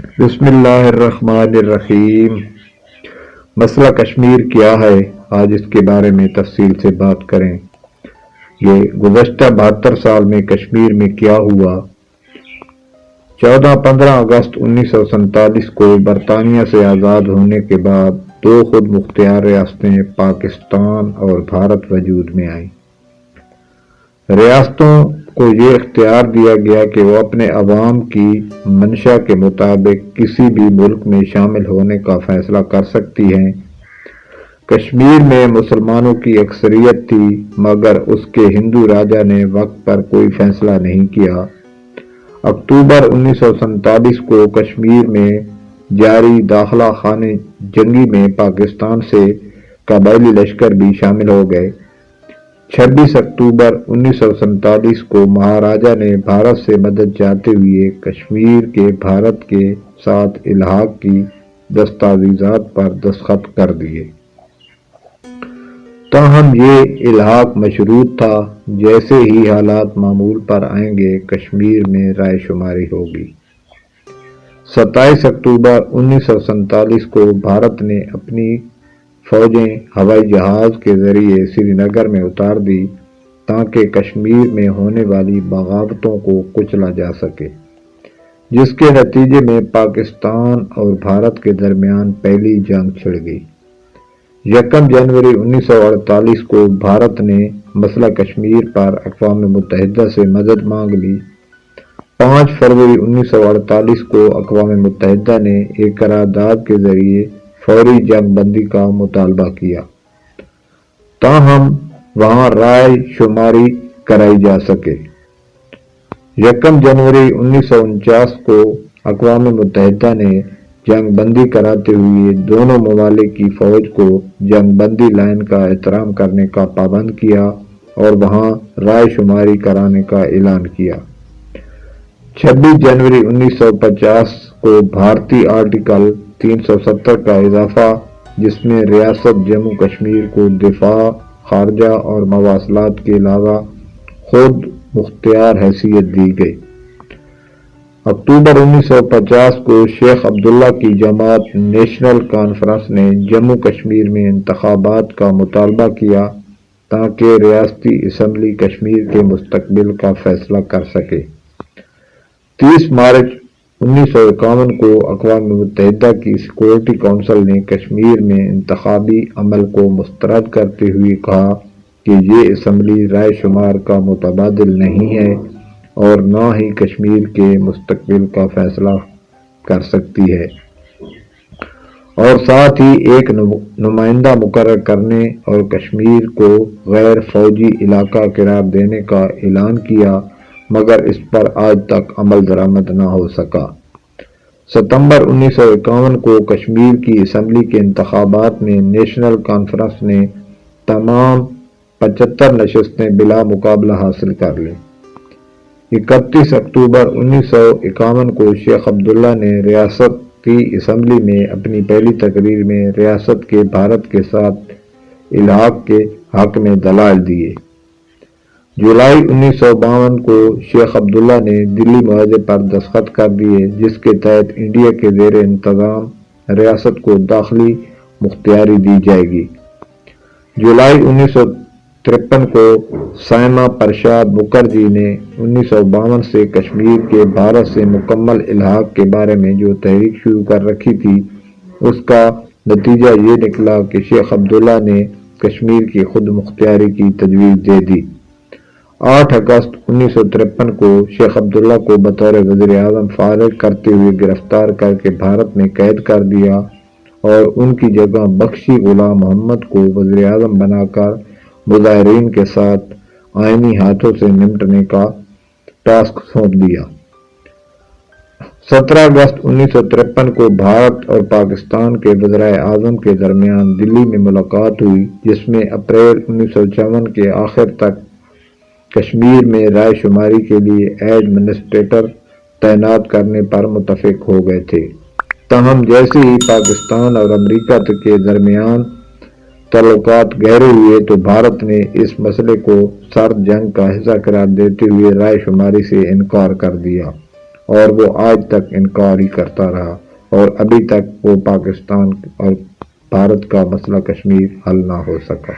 بسم اللہ الرحمن الرحیم۔ مسئلہ کشمیر کیا ہے، آج اس کے بارے میں تفصیل سے بات کریں۔ یہ گزشتہ 72 سال میں کشمیر میں کیا ہوا۔ 15 اگست 1947 کو برطانیہ سے آزاد ہونے کے بعد دو خود مختار ریاستیں پاکستان اور بھارت وجود میں آئیں۔ ریاستوں کو یہ اختیار دیا گیا کہ وہ اپنے عوام کی منشا کے مطابق کسی بھی ملک میں شامل ہونے کا فیصلہ کر سکتی ہیں۔ کشمیر میں مسلمانوں کی اکثریت تھی، مگر اس کے ہندو راجا نے وقت پر کوئی فیصلہ نہیں کیا۔ اکتوبر 1947 کو کشمیر میں جاری داخلہ خانہ جنگی میں پاکستان سے قبائلی لشکر بھی شامل ہو گئے۔ 26 اکتوبر 1947 کو مہاراجا نے بھارت سے مدد چاہتے ہوئے کشمیر کے بھارت کے ساتھ الحاق کی دستاویزات پر دستخط کر دیے۔ تاہم یہ الحاق مشروط تھا، جیسے ہی حالات معمول پر آئیں گے کشمیر میں رائے شماری ہوگی۔ 27 اکتوبر 1947 کو بھارت نے اپنی فوجیں ہوائی جہاز کے ذریعے سری نگر میں اتار دی تاکہ کشمیر میں ہونے والی بغاوتوں کو کچلا جا سکے، جس کے نتیجے میں پاکستان اور بھارت کے درمیان پہلی جنگ چھڑ گئی۔ 1 جنوری 1948 کو بھارت نے مسئلہ کشمیر پر اقوام متحدہ سے مدد مانگ لی۔ 5 فروری 1948 کو اقوام متحدہ نے ایک قرارداد کے ذریعے فوری جنگ بندی کا مطالبہ کیا، تاہم وہاں رائے شماری کرائی جا سکے۔ 1 جنوری 1949 کو اقوام متحدہ نے جنگ بندی کراتے ہوئے دونوں ممالک کی فوج کو جنگ بندی لائن کا احترام کرنے کا پابند کیا اور وہاں رائے شماری کرانے کا اعلان کیا۔ 26 جنوری 1950 کو بھارتی آرٹیکل 370 کا اضافہ، جس میں ریاست جموں کشمیر کو دفاع، خارجہ اور مواصلات کے علاوہ خود مختار حیثیت دی گئی۔ اکتوبر 1950 کو شیخ عبداللہ کی جماعت نیشنل کانفرنس نے جموں کشمیر میں انتخابات کا مطالبہ کیا تاکہ ریاستی اسمبلی کشمیر کے مستقبل کا فیصلہ کر سکے۔ 30 مارچ 1951 کو اقوام متحدہ کی سیکورٹی کونسل نے کشمیر میں انتخابی عمل کو مسترد کرتے ہوئے کہا کہ یہ اسمبلی رائے شمار کا متبادل نہیں ہے اور نہ ہی کشمیر کے مستقبل کا فیصلہ کر سکتی ہے، اور ساتھ ہی ایک نمائندہ مقرر کرنے اور کشمیر کو غیر فوجی علاقہ قرار دینے کا اعلان کیا، مگر اس پر آج تک عمل درآمد نہ ہو سکا۔ ستمبر 1951 کو کشمیر کی اسمبلی کے انتخابات میں نیشنل کانفرنس نے تمام 75 نشستیں بلا مقابلہ حاصل کر لیں۔ 31 اکتوبر 1951 کو شیخ عبداللہ نے ریاستی اسمبلی میں اپنی پہلی تقریر میں ریاست کے بھارت کے ساتھ الحاق کے حق میں دلائل دیے۔ جولائی 1952 کو شیخ عبداللہ نے دلی معاہدے پر دستخط کر دیے، جس کے تحت انڈیا کے زیر انتظام ریاست کو داخلی مختاری دی جائے گی۔ جولائی 1953 کو سائما پرشاد مکھرجی نے 1952 سے کشمیر کے بھارت سے مکمل الحاق کے بارے میں جو تحریک شروع کر رکھی تھی، اس کا نتیجہ یہ نکلا کہ شیخ عبداللہ نے کشمیر کی خود مختاری کی تجویز دے دی۔ 8 اگست 1953 کو شیخ عبداللہ کو بطور وزیر اعظم فارغ کرتے ہوئے گرفتار کر کے بھارت میں قید کر دیا اور ان کی جگہ بخشی غلام محمد کو وزیر اعظم بنا کر مظاہرین کے ساتھ آئینی ہاتھوں سے نمٹنے کا ٹاسک سونپ دیا۔ 17 اگست 1953 کو بھارت اور پاکستان کے وزرائے اعظم کے درمیان دلی میں ملاقات ہوئی، جس میں اپریل 1954 کے آخر تک کشمیر میں رائے شماری کے لیے ایڈمنسٹریٹر تعینات کرنے پر متفق ہو گئے تھے۔ تاہم جیسے ہی پاکستان اور امریکہ کے درمیان تعلقات گہرے ہوئے تو بھارت نے اس مسئلے کو سرد جنگ کا حصہ قرار دیتے ہوئے رائے شماری سے انکار کر دیا اور وہ آج تک انکار ہی کرتا رہا، اور ابھی تک وہ پاکستان اور بھارت کا مسئلہ کشمیر حل نہ ہو سکا۔